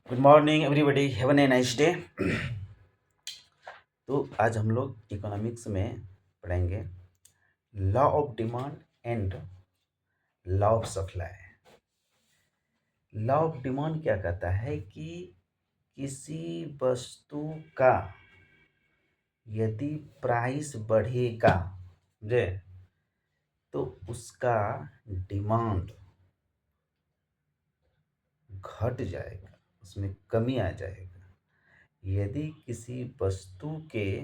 Good morning everybody, have a nice day. तो आज हम लोग इकोनॉमिक्स में पढ़ेंगे law of demand and law of supply. Law of demand क्या कहता है कि किसी वस्तु का यदि प्राइस बढ़ेगा समझे तो उसका डिमांड घट जाएगा, उसमें कमी आ जाएगा। यदि किसी वस्तु के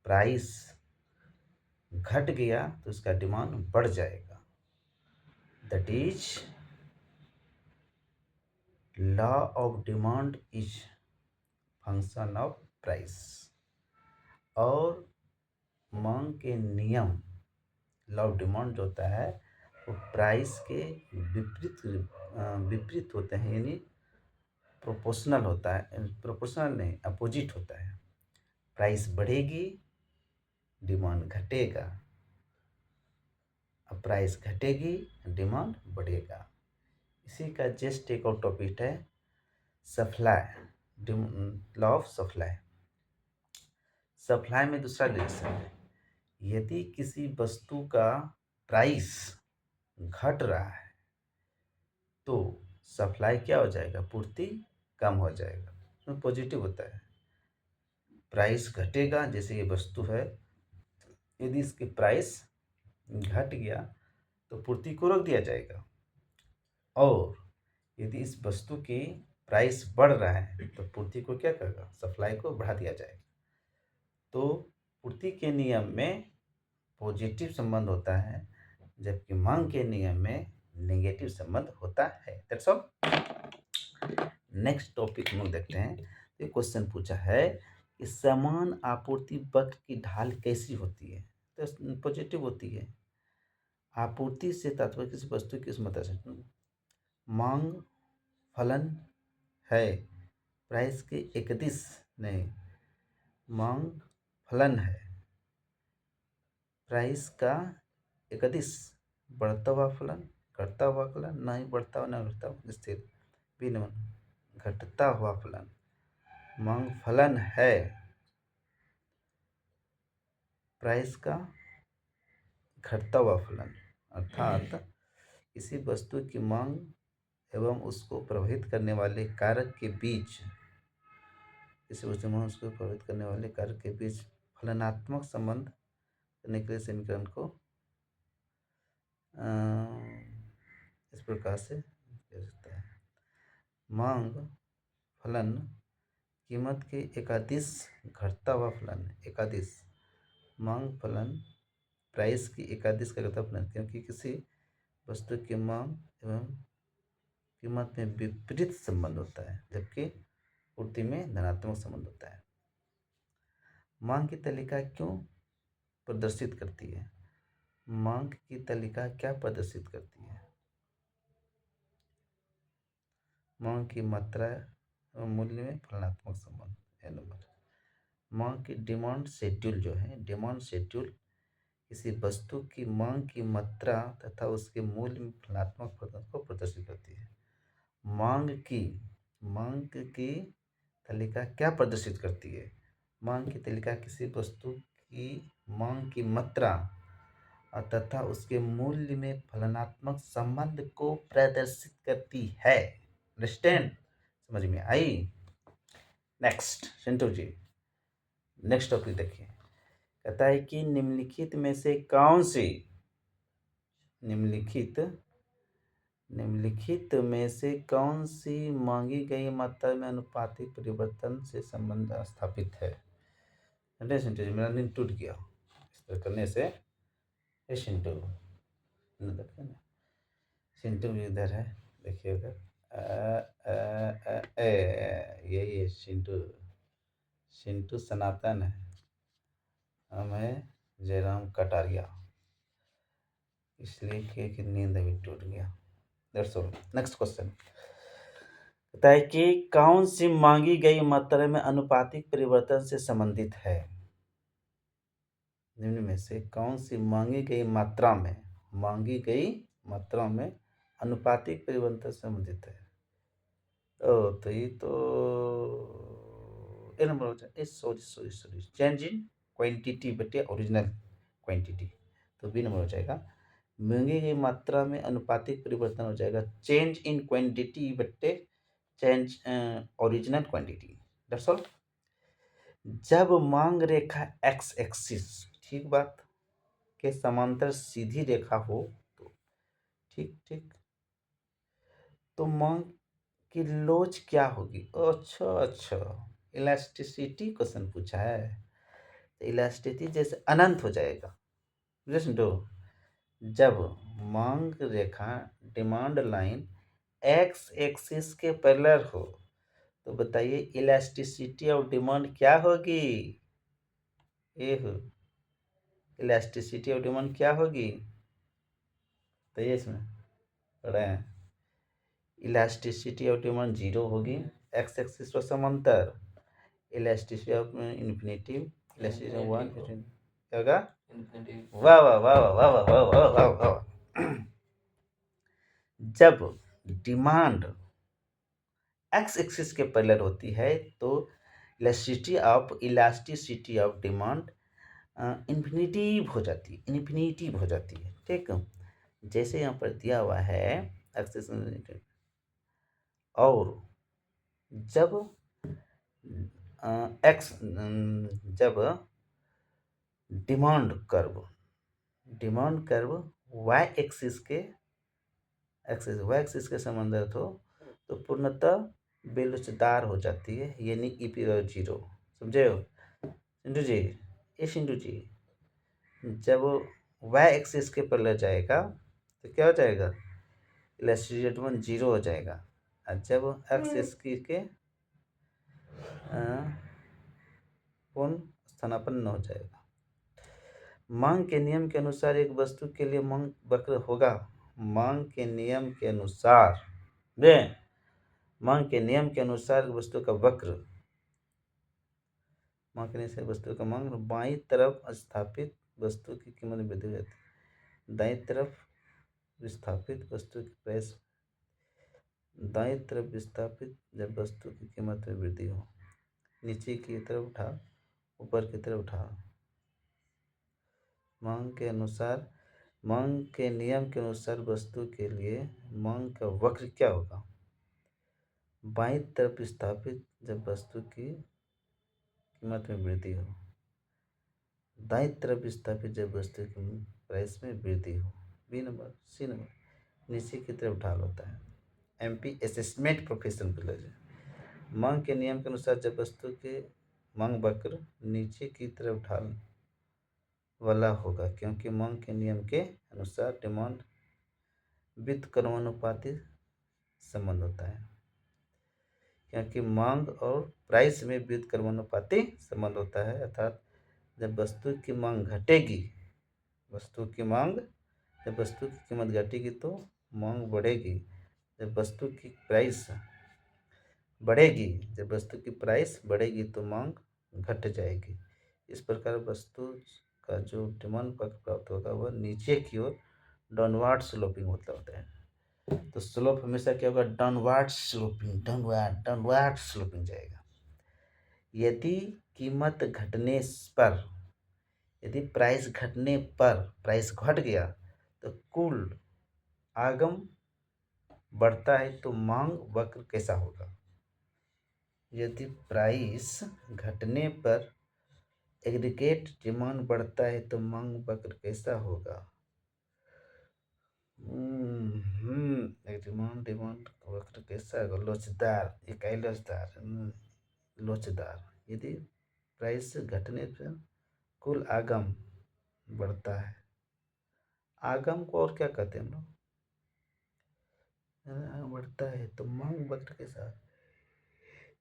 प्राइस घट गया तो उसका डिमांड बढ़ जाएगा। That is law of demand is function of price. और मांग के नियम लॉ ऑफ डिमांड जो होता है वो प्राइस के विपरीत होते हैं, यानी प्रोपोर्शनल होता है। प्रोपोर्शनल नहीं, अपोजिट होता है। प्राइस बढ़ेगी, डिमांड घटेगा। अब प्राइस घटेगी, डिमांड बढ़ेगा। इसी का जस्ट एक और टॉपिक है supply, law of supply. Supply में दूसरा रिलेशन है, यदि किसी वस्तु का प्राइस घट रहा है तो सप्लाई क्या हो जाएगा, पूर्ति कम हो जाएगा। तो पॉजिटिव होता है। प्राइस घटेगा, जैसे ये वस्तु है, यदि इसकी प्राइस घट गया तो पूर्ति को रोक दिया जाएगा। और यदि इस वस्तु की प्राइस बढ़ रहा है तो पूर्ति को क्या करेगा, सप्लाई को बढ़ा दिया जाएगा। तो पूर्ति के नियम में पॉजिटिव संबंध होता है, जबकि मांग के नियम में नेगेटिव संबंध होता है। That's all. नेक्स्ट टॉपिक हम लोग देखते हैं। तो क्वेश्चन पूछा है कि समान आपूर्ति वक्र की ढाल कैसी होती है। तो पॉजिटिव होती है। आपूर्ति से तात्पर्य किसी वस्तु की क्षमता से, मांग फलन है, प्राइस के एक दिश नहीं, मांग फलन है, प्राइस का एक दिश, बढ़ता हुआ फलन, घटता हुआ फलन, नहीं बढ़ता हुआ न घटता हुआ, स्थिर विनिमय, घटता हुआ फलन। मांग फलन है, प्राइस का घटता हुआ फलन, अर्थात किसी वस्तु की मांग एवं उसको प्रभावित करने वाले कारक के बीच, किसी वस्तु में उसको प्रभावित करने वाले कारक के बीच फलनात्मक संबंध करने के लिए समीकरण को इस प्रकार से किया जाता है। मांग फलन कीमत के एकादिश घटता हुआ फलन, एकादिश मांग फलन प्राइस की एकादिश का घटता फलन, क्योंकि किसी वस्तु की मांग एवं कीमत में विपरीत संबंध होता है, जबकि पूर्ति में धनात्मक संबंध होता है। मांग की तालिका क्यों प्रदर्शित करती है? मांग की तालिका क्या प्रदर्शित करती है? मांग की मात्रा एवं मूल्य में फलनात्मक संबंध है नंबर। मांग की डिमांड शेड्यूल जो है, डिमांड शेड्यूल किसी वस्तु की मांग की मात्रा तथा उसके मूल्य में फलनात्मक फलन को प्रदर्शित करती है। मांग की तालिका क्या प्रदर्शित करती है? मांग की तालिका किसी वस्तु की मांग की मात्रा तथा उसके मूल्य में फलनात्मक संबंध को प्रदर्शित करती है। अंडरस्टैंड? समझ में आई? नेक्स्ट सिंटू जी, नेक्स्ट टॉपिक देखिए। कहता है कि निम्नलिखित में से कौन सी, निम्नलिखित में से कौन सी मांगी गई मात्रा में अनुपातिक परिवर्तन से संबंध स्थापित है? सिंटू जी, मेरा नींद टूट गया इस तरह करने से। सिंटू सिंटू भी इधर है, देखिए उधर। यही सिंटू सनातन है, हम है जयराम कटारिया, इसलिए कि नींद अभी टूट गया। That's all. नेक्स्ट क्वेश्चन कहता है कि कौन सी मांगी गई मात्रा में अनुपातिक परिवर्तन से संबंधित है? निम्न में से कौन सी मांगी गई मात्रा में अनुपातिक परिवर्तन से संबंधित है? तो ये तो ए नंबर हो जाए, सॉरी, चेंज इन क्वांटिटी बटे ओरिजिनल क्वांटिटी, तो बी नंबर हो जाएगा। महंगे की मात्रा में अनुपातिक परिवर्तन हो जाएगा चेंज इन क्वांटिटी बटे change original quantity, that's all. जब मांग रेखा एक्स एक्सिस, ठीक बात, के समांतर सीधी रेखा हो तो ठीक ठीक, तो मांग की लोच क्या होगी? अच्छा, इलास्टिसिटी क्वेश्चन पूछा है, तो इलास्टिसिटी जैसे अनंत हो जाएगा। लिसन टू, जब मांग रेखा डिमांड लाइन एक्स एक्सिस के पैरेलल हो तो बताइए इलास्टिसिटी ऑफ डिमांड क्या होगी? ये हो, इलास्टिसिटी ऑफ डिमांड क्या होगी? तो ये इसमें पढ़े हैं, इलास्टिसिटी ऑफ डिमांड 0 होगी, एक्स एक्सिस पर समांतर, elasticity of infinity, elasticity of 1 क्या होगा? वाह वाह वाह वाह वाह वाह वाह वाह वाह। जब डिमांड एक्स एक्सिस के पैरेलल होती है तो इलास्टिसिटी ऑफ डिमांड इन्फिनिटिव हो जाती है, ठीक। जैसे यहाँ पर दिया हुआ है एक्सिस, और जब जब डिमांड कर्व वाई एक्सिस के संबंधित हो तो पूर्णतः बेलुचदार हो जाती है, यानी E0। समझे हो सिंधु जी? ये सिंधु जी, जब वाई एक्सिस के पर जाएगा तो क्या हो जाएगा? इलास्टिसिटी 0 हो जाएगा, और जब एक्सिस के पूर्ण स्थानापन्न हो जाएगा। मांग के नियम के अनुसार एक वस्तु के लिए मांग वक्र होगा। मांग के नियम के अनुसार वस्तु का वक्र, मांग के नियम से वस्तु का मांग बाईं तरफ स्थापित वस्तु की कीमत में वृद्धि हो जाती है। दाईं तरफ विस्थापित वस्तु की प्राइस, दाईं तरफ विस्थापित जब वस्तु की कीमत में वृद्धि हो, नीचे की तरफ उठा, ऊपर की तरफ उठा। मांग के नियम के अनुसार वस्तु के लिए मांग का वक्र क्या होगा? बाईं तरफ विस्थापित जब वस्तु की कीमत में वृद्धि हो, दाईं तरफ विस्थापित जब वस्तु की प्राइस में वृद्धि हो। बी नंबर, सी नंबर नीचे की तरफ ढाल होता है। MP assessment profession college. मांग के नियम के अनुसार जब वस्तु के मांग वक्र नीचे की तरफ ढाल वाला होगा, क्योंकि मांग के नियम के अनुसार डिमांड वित्त कर्मानुपाती संबंध होता है, क्योंकि मांग और प्राइस में वित्त कर्मानुपाती संबंध होता है। अर्थात जब वस्तु की मांग घटेगी, जब वस्तु की कीमत घटेगी तो मांग बढ़ेगी, जब वस्तु की प्राइस बढ़ेगी तो मांग घट जाएगी। इस प्रकार वस्तु का जो डिमांड पक्ष प्राप्त होगा वह नीचे की ओर डाउनवर्ड स्लोपिंग होता है। तो स्लोप हमेशा क्या होगा? डाउनवर्ड स्लोपिंग जाएगा। यदि कीमत घटने पर, यदि प्राइस घटने पर प्राइस घट गया तो कुल आगम बढ़ता है तो मांग वक्र कैसा होगा? यदि प्राइस घटने पर एग्रीगेट डिमांड बढ़ता है तो मांग वक्र कैसा होगा? डिमांड वक्र कैसा होगा? लोचदार, इकाई लोचदार। यदि प्राइस घटने पर कुल आगम बढ़ता है, आगम को और क्या कहते हैं हम लोग? बढ़ता है तो मांग वक्र कैसा?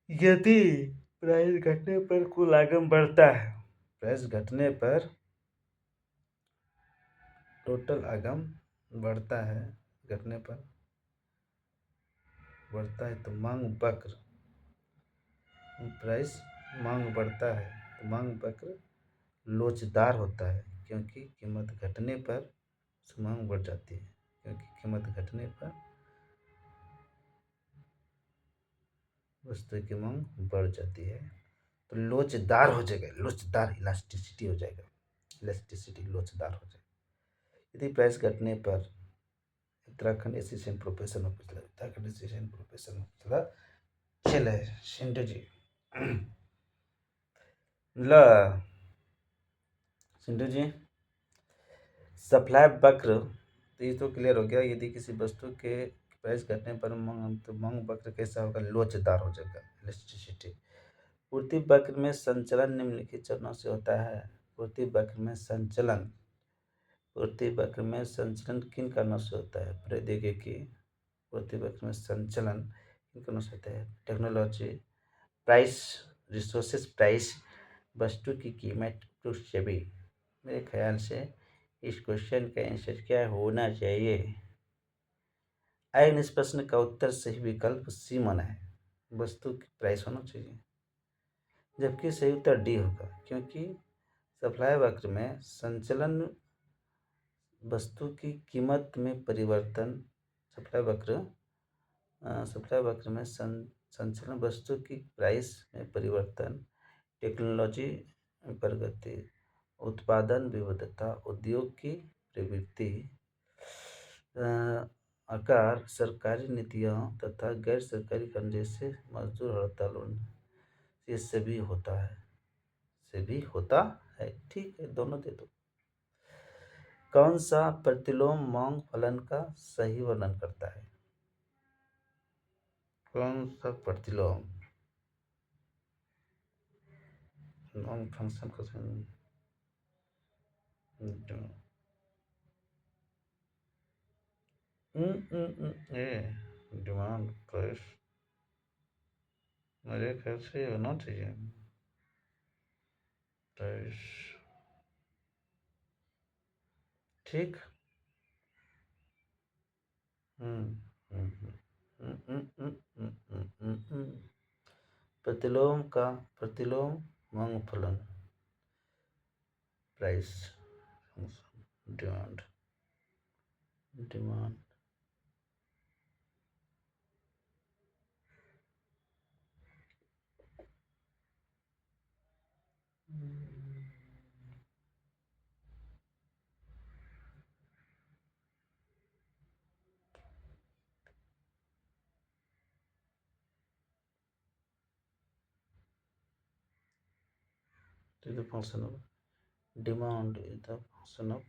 यदि प्राइस घटने पर कुल आगम बढ़ता है, प्राइस घटने पर टोटल आगम बढ़ता है, घटने पर बढ़ता है तो मांग वक्र, प्राइस मांग बढ़ता है तो मांग वक्र लोचदार होता है, क्योंकि कीमत घटने पर मांग बढ़ जाती है, क्योंकि कीमत घटने पर वस्तु की मांग बढ़ जाती है तो लोचदार हो जाएगा, लोचदार इलास्टिसिटी हो जाएगा, इलास्टिसिटी लोचदार हो जाएगा। यदि प्राइस घटने पर Uttarakhand association professional officer, Uttarakhand association professional officer चले सिंधु जी ल सिंधु जी सप्लाई वक्र, तो ये तो क्लियर हो गया। यदि किसी वस्तु के प्राइस घटने पर मांग, तो मांग वक्र कैसा होगा, लोचदार हो जाएगा, इलास्टिसिटी। पूर्ति वक्र में संचलन निम्नलिखित चरणों से होता है। पूर्ति वक्र में संचलन, पूर्ति वक्र में संचलन किन कारणों से होता है। प्रौद्योगिकी, पूर्ति वक्र में संचलन किन कारणों से होता है। टेक्नोलॉजी, प्राइस, रिसोर्सेज प्राइस, वस्तु की कीमत, टू सभी। मेरे ख्याल से इस क्वेश्चन का आंसर क्या होना चाहिए। आयन इस प्रश्न का उत्तर सही विकल्प सी माना है, वस्तु की प्राइस होना चाहिए, जबकि सही उत्तर डी होगा, क्योंकि सप्लाई वक्र में संचलन वस्तु की कीमत में परिवर्तन, सप्लाई वक्र में संचलन वस्तु की प्राइस में परिवर्तन, टेक्नोलॉजी प्रगति, उत्पादन विविधता, उद्योग की प्रवृत्ति, आकार, सरकारी नीतियाँ तथा गैर सरकारी कारण जैसे मजदूर हड़ताल, ये सभी होता है, सभी होता है। ठीक है, दोनों दे दो। कौन सा प्रतिलोम मांग फलन का सही वर्णन करता है। कौन सा प्रतिलोम मांग फंक्शन का सही डिमांड प्राइस, मेरे ख्याल से होना चाहिए प्राइस। ठीक। प्रतिलोम का, प्रतिलोम मांग फलन, price, demand, demand, is the function of demand is the function of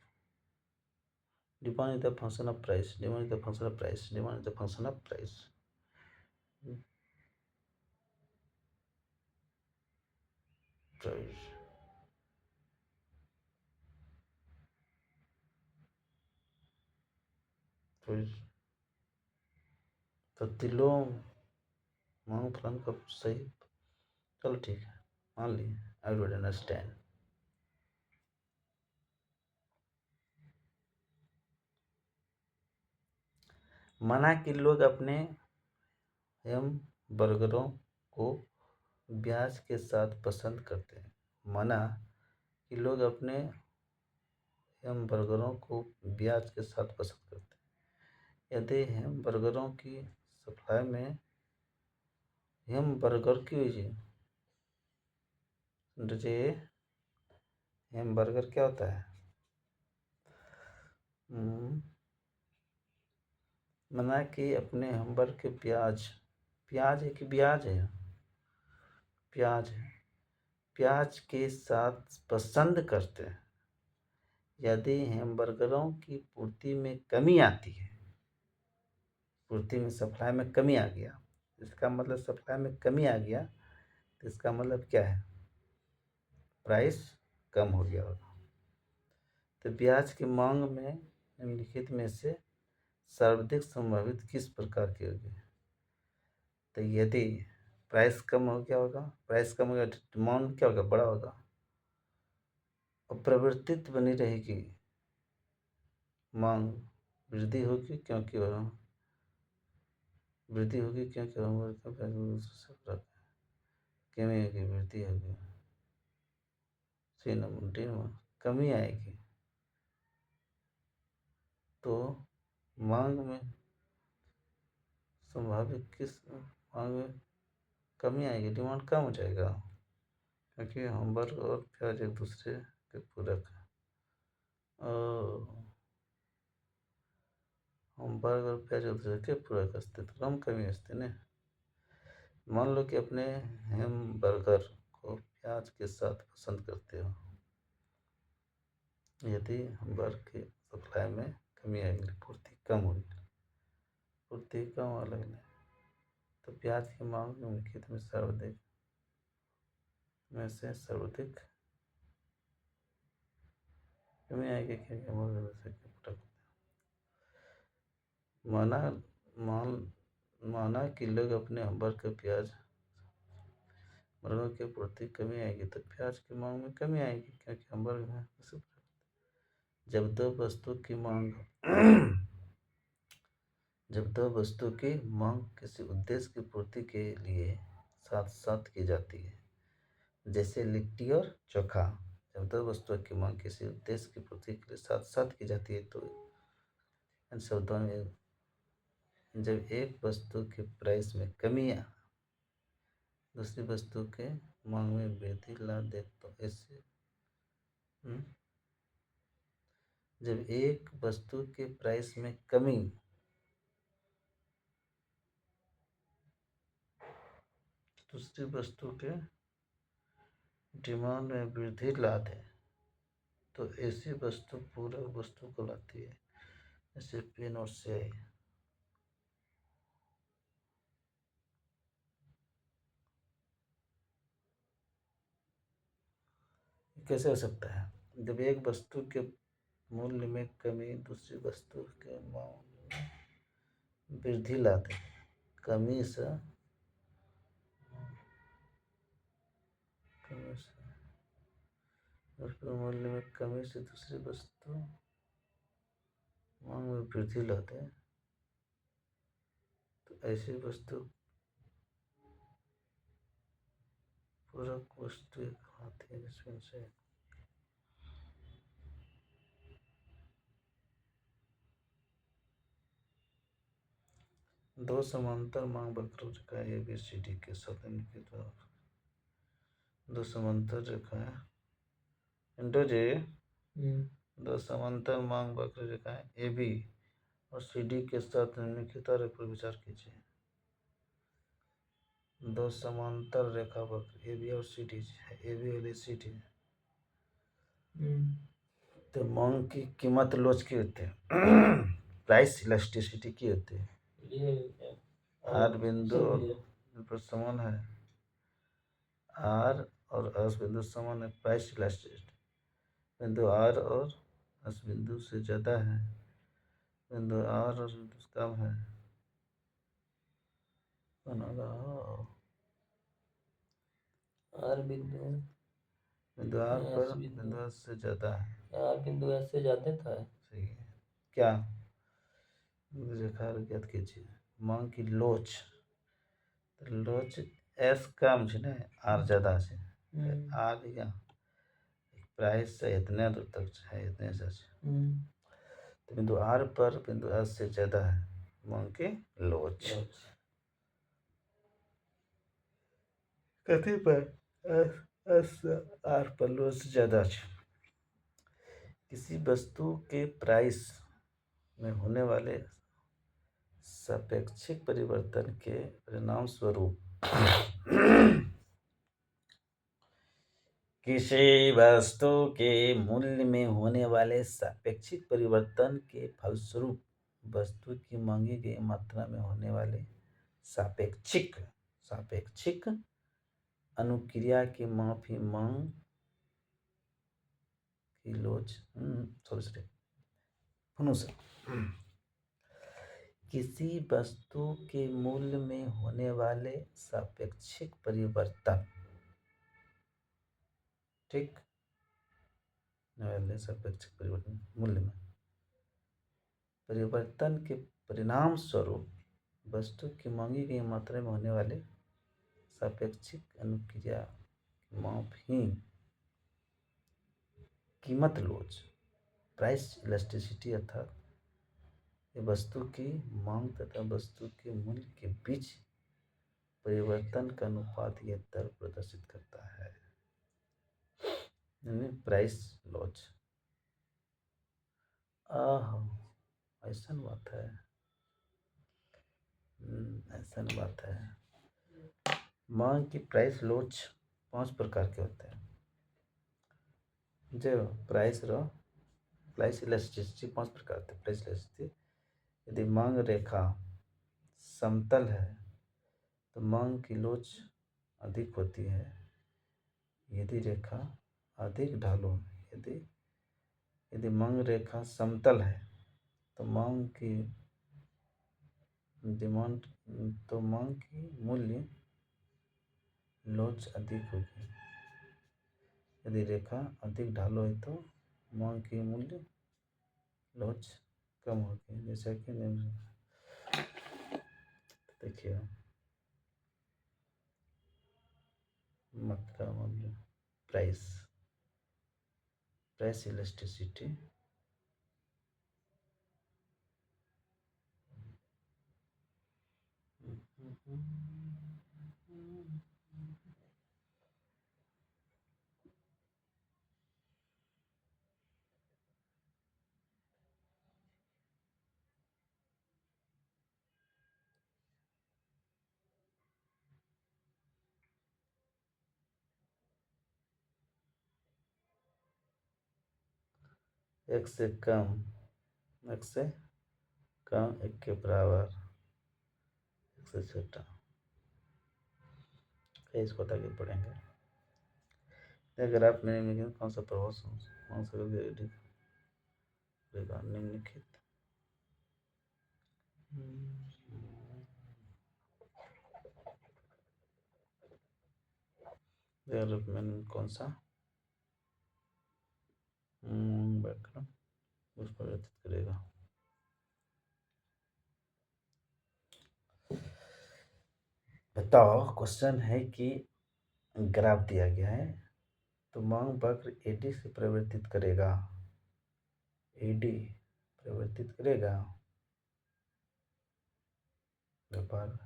demand is the function of price, demand is the function of price, demand is the function of price. Price, price, प्रतिलोम मांग फलन का सही, चलो ठीक है, मान लिए, आई विल अंडरस्टैंड। माना कि लोग अपने एम बर्गरों को ब्याज के साथ पसंद करते हैं। माना कि लोग अपने एम बर्गरों को ब्याज के साथ पसंद करते हैं। यदि एम बर्गरों की सप्लाई में एम बर्गर की हुई जी, एम बर्गर क्या होता है। माना कि अपने हमबर्ग के प्याज, प्याज है कि ब्याज है, प्याज है, प्याज के साथ पसंद करते हैं। यदि हैमबर्गरों की पूर्ति में कमी आती है, पूर्ति में सप्लाई में कमी आ गया, इसका मतलब सप्लाई में कमी आ गया, तो इसका मतलब क्या है, प्राइस कम हो गया होगा। तो ब्याज की मांग में निम्नलिखित में से सर्वाधिक संभावित किस प्रकार की होगी। तो यदि प्राइस कम हो गया होगा, प्राइस कम हो गया, डिमांड क्या होगा, बड़ा होगा, और प्रवर्तित बनी रहेगी, मांग वृद्धि होगी, क्योंकि वृद्धि होगी, क्योंकि कमी होगी, वृद्धि होगी, सी नंबर डी नंबर, कमी आएगी। तो मांग में संभावित किस, मांग में कमी आएगी, डिमांड कम हो जाएगा, क्योंकि हैमबर्गर और प्याज एक दूसरे के पूरक हैं। हैमबर्गर और प्याज एक दूसरे के पूरक असते तो कम कमी असते ना। मान लो कि अपने हैमबर्गर को प्याज के साथ पसंद करते हो, यदि हैमबर्गर की सप्लाई में कमी आएगी, पूर्ति कम होगी, पूर्ति कम होने लगने तो प्याज की मांग निम्नलिखित में सर्वाधिक कमी आएगी, क्योंकि माना माना कि लोग अपने हैमबर्गर के प्याज बर्गर की पूर्ति कमी आएगी तो प्याज की मांग में कमी आएगी, क्योंकि हैमबर्गर में जब दो वस्तु की मांग जब दो वस्तु की मांग किसी उद्देश्य की पूर्ति के लिए साथ साथ की जाती है, जैसे लिट्टी और चोखा, जब दो वस्तुओं की मांग किसी उद्देश्य की पूर्ति के लिए साथ साथ की जाती है तो इन शब्दों में जब एक वस्तु के प्राइस में कमी दूसरी वस्तु के मांग में वृद्धि ला दे तो ऐसे जब एक वस्तु के प्राइस में कमी दूसरी वस्तु के डिमांड में वृद्धि ला दे तो ऐसी वस्तु पूरक वस्तु को लाती है, जैसे पेन और स्याही। कैसे हो सकता है? जब एक वस्तु के मूल्य में कमी दूसरी वस्तु के मांग में वृद्धि लाते, कमी से मूल्य में कमी से दूसरी वस्तु मांग में वृद्धि लाते हैं तो ऐसी वस्तु पूरक वस्तु कहलाती है, जिसमें से दो समांतर मांग वक्र रेखा ए बी सी डी के साथ निम्नलिखित दो समांतर रेखाएं इंटू जी दो समांतर मांग वक्र रेखाएं ए बी और सी डी के साथ निम्नलिखित आरेख पर विचार कीजिए। दो समांतर रेखा वक्र ए बी और सी डी है, ए बी और सी डी तो मांग की कीमत लोच की होती है प्राइस इलास्टिसिटी की होती है। आर बिंदु पर समान है, आर और एस बिंदु समान है, प्राइस इलास्टिसिटी बिंदु आर और एस बिंदु से ज़्यादा है, बिंदु आर और बिंदु से कम है, आर बिंदु आर पर बिंदु एस से ज़्यादा है, आर बिंदु एस से ज़्यादा था। सही है। क्या रेखा ज्ञात कीजिए। मांग की लोच तो लोच एस कम है ना, आर ज़्यादा है, आर या प्राइस से इतने दूर तक है, इतने से तो बिंदु आर पर बिंदु एस से ज़्यादा है मांग की लोच। कथी पर एस आर पर लोच ज़्यादा है। किसी वस्तु के प्राइस में होने वाले सापेक्षिक परिवर्तन के परिणाम स्वरूप किसी वस्तु के मूल्य में होने वाले सापेक्षिक परिवर्तन के फलस्वरूप वस्तु की मांगी गई मात्रा में होने वाले सापेक्षिक सापेक्षिक अनुक्रिया की माफी मांग की लोच किसी वस्तु के मूल्य में होने वाले सापेक्षिक परिवर्तन, ठीक, सापेक्षिक परिवर्तन मूल्य में परिवर्तन के परिणाम स्वरूप वस्तु की मांगी गई मात्रा में होने वाले सापेक्षिक अनुक्रिया माफी कीमत लोच प्राइस इलास्टिसिटी अर्थात ये वस्तु की मांग तथा वस्तु के मूल्य के बीच परिवर्तन का अनुपात यह दर प्रदर्शित करता है, यानी प्राइस लॉज। ऐसा बात है। ऐसा बात है। मांग की प्राइस लॉज 5 प्रकार के होते हैं। जो प्राइस इलास्टिसिटी 5 प्रकार के प्राइस इलास्टिसिटी। यदि मांग रेखा समतल है तो मांग की लोच अधिक होती है। यदि रेखा अधिक ढालू यदि मांग रेखा समतल है तो मांग की मूल्य लोच अधिक होगी। यदि रेखा अधिक ढालू है तो मांग की मूल्य लोच कम होगी। जैसा कि देखिए, मात्रा मूल्य प्राइस इलास्टिसिटी एक से कम, एक से कम, एक के बराबर, एक से छोटा। इसको आगे पढ़ेंगे। अगर आप निम्नलिखित कौन सा प्रभाव मांग सकते निम्नलिखित डेवलपमेंट कौन सा बैकग्राउंड उस पर व्यतीत करेगा। बताओ, क्वेश्चन है कि ग्राफ दिया गया है तो मांग वक्र एडी से परिवर्तित करेगा। एडी परिवर्तित करेगा व्यापार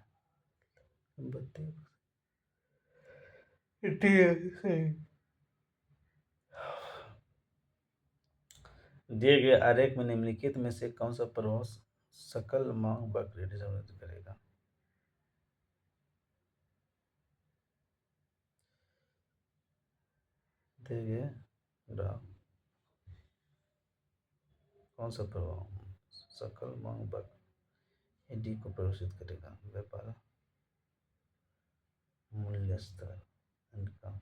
दिए गए आरेख में निम्नलिखित में से कौन सा प्रभाव सकल मांग वक्र एडी से परिवर्तित करेगा। दिए गए ग्राफ कौन सा प्रभाव सकल मांग वक्र एडी को प्रदर्शित करेगा। व्यापार मूल्य स्तर इनका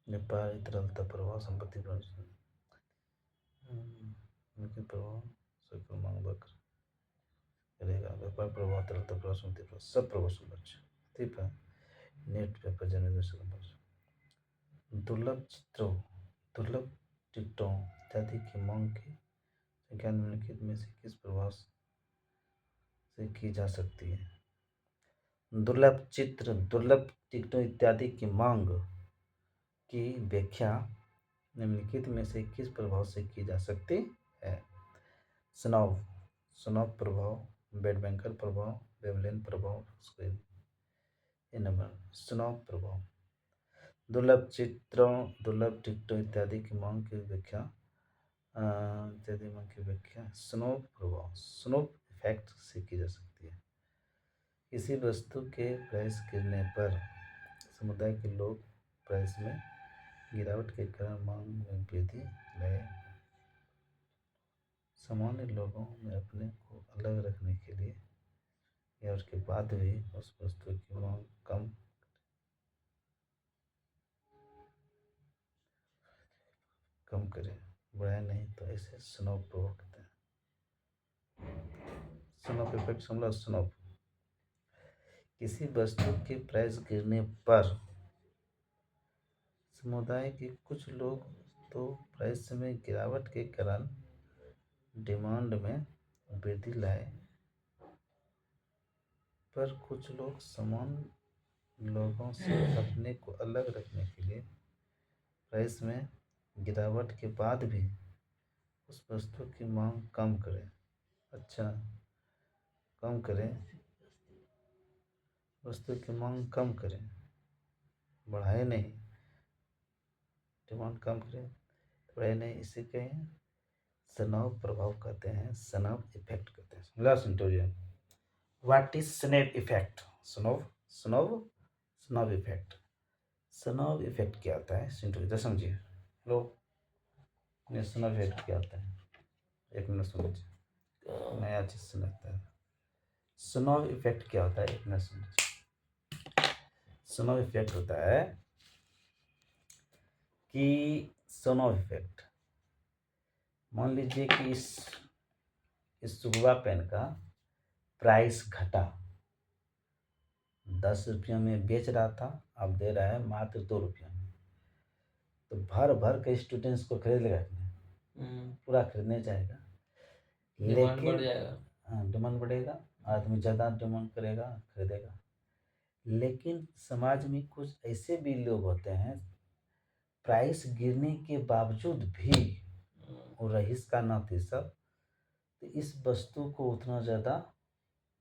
व्यापार तरलता प्रभाव संपत्ति प्रभाव सकल मांग वक्र करेगा। व्यापार प्रभाव तरलता प्रभाव संपत्ति प्रभाव सब प्रभाव सुलक्ष्य ठीक है। नेट व्यापार जनरेशन दुर्लभ टिकटों इत्यादि की मांग की संख्या निम्नलिखित में से किस प्रभाव से की जा सकती है। दुर्लभ टिकटों इत्यादि की मांग की व्याख्या निम्नलिखित में से किस प्रभाव से की जा सकती है। स्नॉव प्रभाव, बेड बैंकर प्रभाव, वेवलेन प्रभाव। नंबर स्नॉव प्रभाव। दुर्लभ टिकटों इत्यादि की मांग की व्याख्या स्नोव प्रभाव इफेक्ट से की जा सकती है। किसी वस्तु के प्राइस गिरने पर समुदाय के लोग प्राइस में गिरावट के कारण मांग में वृद्धि लाए। सामान्य लोगों में अपने को अलग रखने के लिए या उसके बाद भी उस वस्तु की मांग कम करें, बढ़ाए नहीं, तो ऐसे स्नोव प्रभाव कहते हैं। स्नोव इफेक्ट स्नोव किसी वस्तु के प्राइस गिरने पर समुदाय के कुछ लोग तो प्राइस में गिरावट के कारण डिमांड में वृद्धि लाए, पर कुछ लोग सामान्य लोगों से अपने को अलग रखने के लिए प्राइस में गिरावट के बाद भी उस वस्तु की मांग कम करें। अच्छा, कम करें, वस्तु की मांग कम करें, बढ़ाए नहीं, डिमांड कम करें, बढ़ाए नहीं, इसे कहें स्नैव प्रभाव कहते हैं, स्नैव इफेक्ट कहते हैं। लास्ट इंटोरियन, what is snob effect? Snob snob snob effect, snob effect क्या होता है सिंटू तो समझिए लोग, ये स्नैव इफेक्ट क्या होता है, एक मिनट समझिए, नया चीज सुनाता है। स्नैव इफेक्ट क्या होता है, एक मिनट समझिए। स्नैव इफेक्ट होता है कि स्नैव इफेक्ट, मान लीजिए कि इस सुगवा पेन का प्राइस घटा, 10 रुपये में बेच रहा था, अब दे रहा है मात्र 2 रुपये में, तो भर भर के स्टूडेंट्स को खरीद लेगा कि नहीं? पूरा खरीदने जाएगा, डिमांड बढ़ लेकिन जाएगा। हाँ डिमांड बढ़ेगा, आदमी ज़्यादा डिमांड करेगा, खरीदेगा। लेकिन समाज में कुछ ऐसे भी लोग होते हैं, प्राइस गिरने के बावजूद भी वो रईस का नाती सब, तो इस वस्तु को उतना ज़्यादा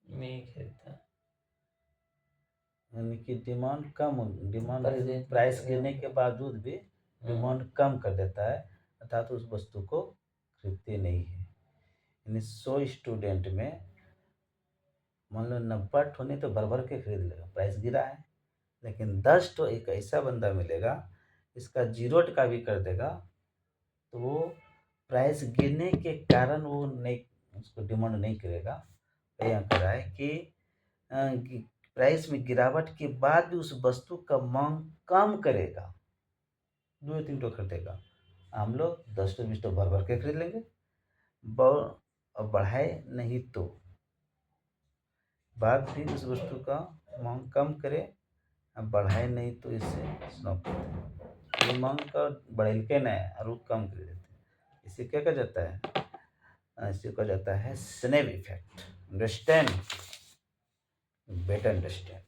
नहीं खरीदता, यानी कि डिमांड कम, डिमांड Purchase प्राइस नहीं गिरने के बावजूद भी डिमांड कम कर देता है, अर्थात उस वस्तु को खरीदते नहीं है। यानी 100 स्टूडेंट में मान लो 90 ठोने तो भर भर के खरीद लेगा, प्राइस गिरा है, लेकिन 10 तो एक ऐसा बंदा मिलेगा इसका 0 टका भी कर देगा, तो वो प्राइस गिरने के कारण वो नहीं, उसको डिमांड नहीं करेगा। तो यहाँ कह रहा है कि प्राइस में गिरावट के बाद भी उस वस्तु का मांग कम करेगा, 2 या 3 टो खरीदेगा। हम लोग 10 टो 20 टो भर भर के खरीद लेंगे, और बढ़ाए नहीं तो बाद फिर उस वस्तु का मांग कम करे, अब बढ़ाए नहीं तो इससे स्नॉप करते हैं, ये मांग का बढ़ेल के न और वो कम कर देते हैं, इसे क्या कहा जाता है, इसे कहा जाता है स्नेव इफेक्ट। Understand, better understand.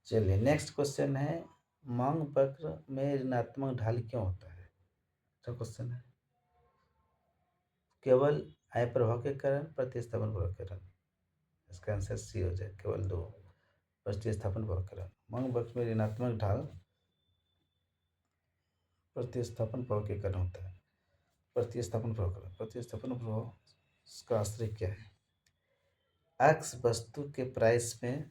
चलिए नेक्स्ट क्वेश्चन है, मांग वक्र में ऋणात्मक ढाल क्यों होता है? अच्छा क्वेश्चन है। केवल आय प्रभाव के कारण, प्रतिस्थापन प्रभाव के कारण, इसका आंसर सी हो जाए, केवल 2, प्रतिस्थापन प्रभाव के कारण। मांग वक्र में ऋणात्मक ढाल प्रतिस्थापन प्रभाव के कारण होता है। प्रतिस्थापन प्रभाव कारण, प्रतिस्थापन प्रभाव इसका आश्रय क्या है? एक्स वस्तु के प्राइस में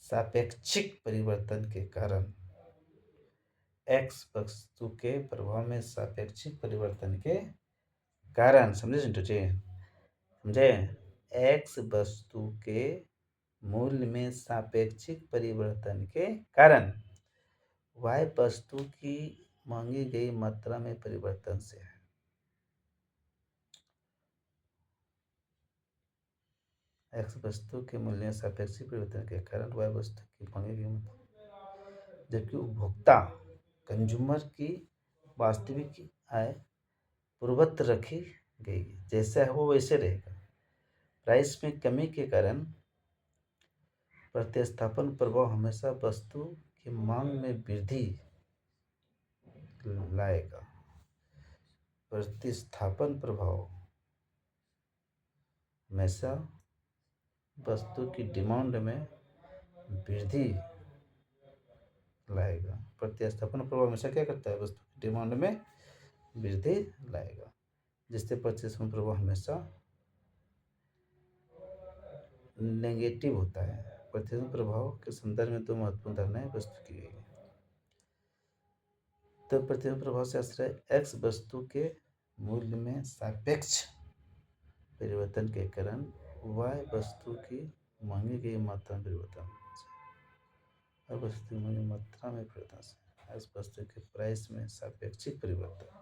सापेक्षिक परिवर्तन के कारण, एक्स वस्तु के प्रभाव में सापेक्षिक परिवर्तन के कारण, समझे चिंटू जी, समझे? एक्स वस्तु के मूल्य में सापेक्षिक परिवर्तन के कारण वाई वस्तु की मांगी गई मात्रा में परिवर्तन से है। एक्स वस्तु के मूल्य में सापेक्षिक परिवर्तन के कारण वाई वस्तु की मांगी गई मात्रा, जबकि उपभोक्ता कंज्यूमर की वास्तविक आय पूर्ववत रखी गई, जैसा है वो वैसे रहेगा। प्राइस में कमी के कारण प्रतिस्थापन प्रभाव हमेशा वस्तु की मांग में वृद्धि लाएगा। प्रतिस्थापन प्रभाव हमेशा वस्तु की डिमांड में वृद्धि लाएगा। प्रतिस्थापन प्रभाव हमेशा क्या करता है? वस्तु की डिमांड में वृद्धि लाएगा, जिससे प्रतिस्थापन प्रभाव हमेशा नेगेटिव होता है। प्रतिस्थापन प्रभाव के संदर्भ में 2 महत्वपूर्ण धारणाएं प्रस्तुत की गई है। तो प्रतिस्थापन प्रभाव से आश्रय एक्स वस्तु के मूल्य में सापेक्ष परिवर्तन के कारण वाई वस्तु की मांगी गई मात्रा में परिवर्तन, वस्तु की मांगी मात्रा में परिवर्तन से एक्स वस्तु के प्राइस में सापेक्षिक परिवर्तन,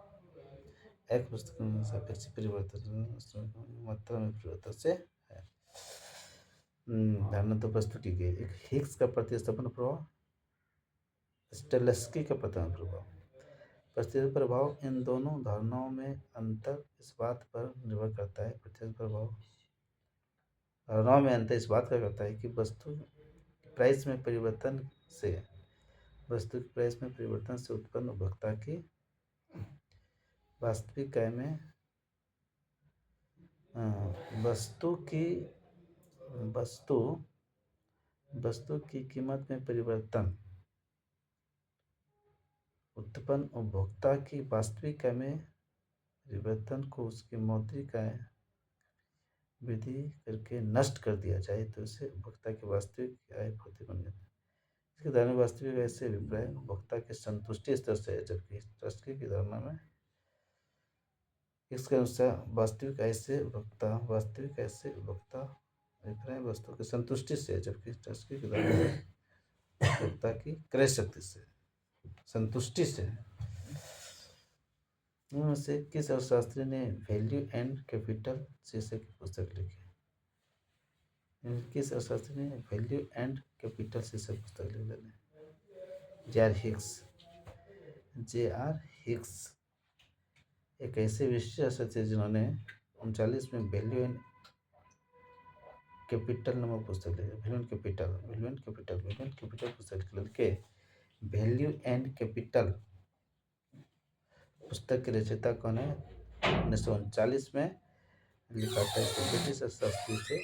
एक्स वस्तु की सापेक्षिक परिवर्तन मात्रा में परिवर्तन से है। धारणा तो प्रस्तुत की गई। एक हिग्स का प्रतिस्थापन प्रभाव, स्टेलस्की का प्रतिस्थापन प्रभाव। प्रतिस्थापन प्रभाव इन दोनों धारणाओं में अंतर इस बात पर निर्भर करता है, प्रतिस्थापन प्रभाव धारणाओं में अंतर इस बात का करता है कि वस्तु प्राइस में परिवर्तन से, वस्तु की प्राइस में परिवर्तन से उत्पन्न उपभोक्ता की वास्तविक आय में वस्तु की वस्तु वस्तु की कीमत में परिवर्तन उत्पन्न उपभोक्ता की वास्तविक आय में परिवर्तन को उसकी मौद्रिक आय वृद्धि करके नष्ट कर दिया जाए तो इसे उपभोक्ता की वास्तविक आय भौतिक बन जाती है। इसके धारणा में वास्तविक आय से अभिप्राय उपभोक्ता की संतुष्टि स्तर से है, जबकि ट्रस्की की धारणा में इसके अनुसार वास्तविक आय से उपभोक्ता अभिप्राय वस्तु की संतुष्टि से है, जबकि ट्रस्की की धारणा में उपभोक्ता की क्रय शक्ति से संतुष्टि से है। उनमें से किस अर्थशास्त्री ने वैल्यू एंड कैपिटल शीर्षक की पुस्तक लिखी? किस अर्थशास्त्री ने वैल्यू एंड कैपिटल शीर्षक पुस्तक लिखी? जे आर हिक्स एक ऐसे विशिष्ट अर्थशास्त्री जिन्होंने 39 में वैल्यू एंड कैपिटल नामक पुस्तक लिखी। वैल्यू एंड कैपिटल पुस्तक लिख के वैल्यू एंड कैपिटल पुस्तक के रचयिता कौन है? 1939 में लिखा था ब्रिटिश अर्थशास्त्री थे,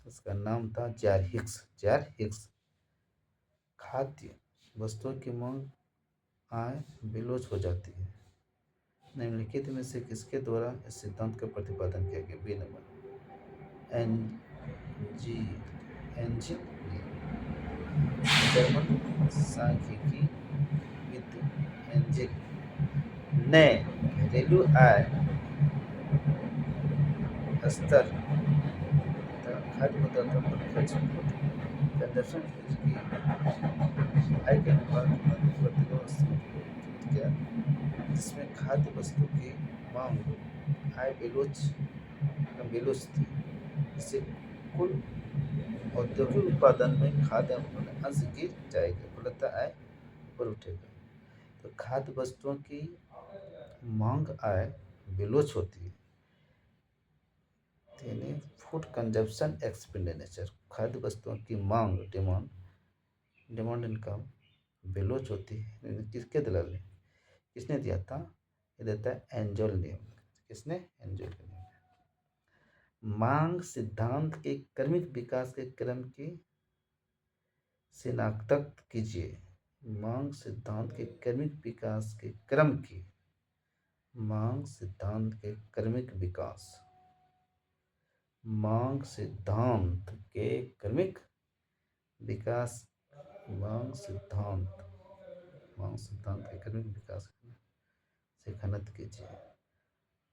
उसका नाम था जे आर हिक्स। खाद्य वस्तुओं की मांग आय बेलोच हो जाती है। निम्नलिखित में से किसके द्वारा इस सिद्धांत का प्रतिपादन किया गया? बी नंबर एंजिल जर्मन सांख्यिकी एंजिल ने घरेलू आय स्तर खाद्य पदार्थों पर खर्च कंजप्शन की आय के अनुपात किया, जिसमें खाद्य वस्तु की मांग आय बेलोच थी। इससे कुल औद्योगिक उत्पादन में खाद्य अंश गिर जाएगा, फलतः आय ऊपर उठेगा। तो खाद्य वस्तुओं की मांग आय बेलोच होती है, यानी फूड कंजप्शन एक्सपेंडिचर खाद्य वस्तुओं की मांग डिमांड इनकम बेलोच होती है। किसके दलाल ने किसने दिया था? ये देता है एंजल नियम। किसने? एंजल नियम। मांग सिद्धांत के क्रमिक विकास के क्रम की शिनाख्त कीजिए। मांग सिद्धांत के क्रमिक विकास के क्रम की मांग सिद्धांत के क्रमिक विकास मांग सिद्धांत के क्रमिक विकास मांग सिद्धांत के क्रमिक विकास से खनन कीजिए।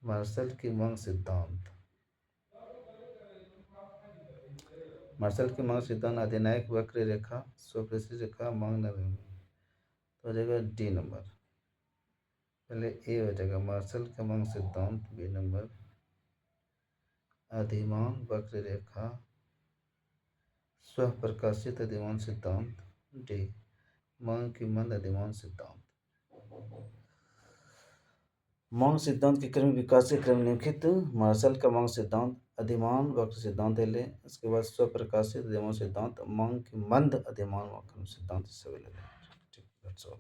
मार्शल की मांग सिद्धांत अधिनायक वक्र रेखा स्वप्रेषित रेखा मांग नहीं तो हो जाएगा डी नंबर। पहले ए हो जाएगा मार्शल का मांग सिद्धांत, बी नंबर अधिमान वक्र रेखा स्वप्रकाशित अधिमान सिद्धांत, डी मांग की मंद अधिमान सिद्धांत। मांग सिद्धांत के क्रमिक विकास के क्रम निम्नलिखित मार्शल का मांग सिद्धांत, अधिमान वक्र सिद्धांत ले, इसके बाद स्वप्रकाशित अधिमान सिद्धांत, मांग की मंद अधिमान वक्र सिद्धांत सभी ले। ठीक, that's all।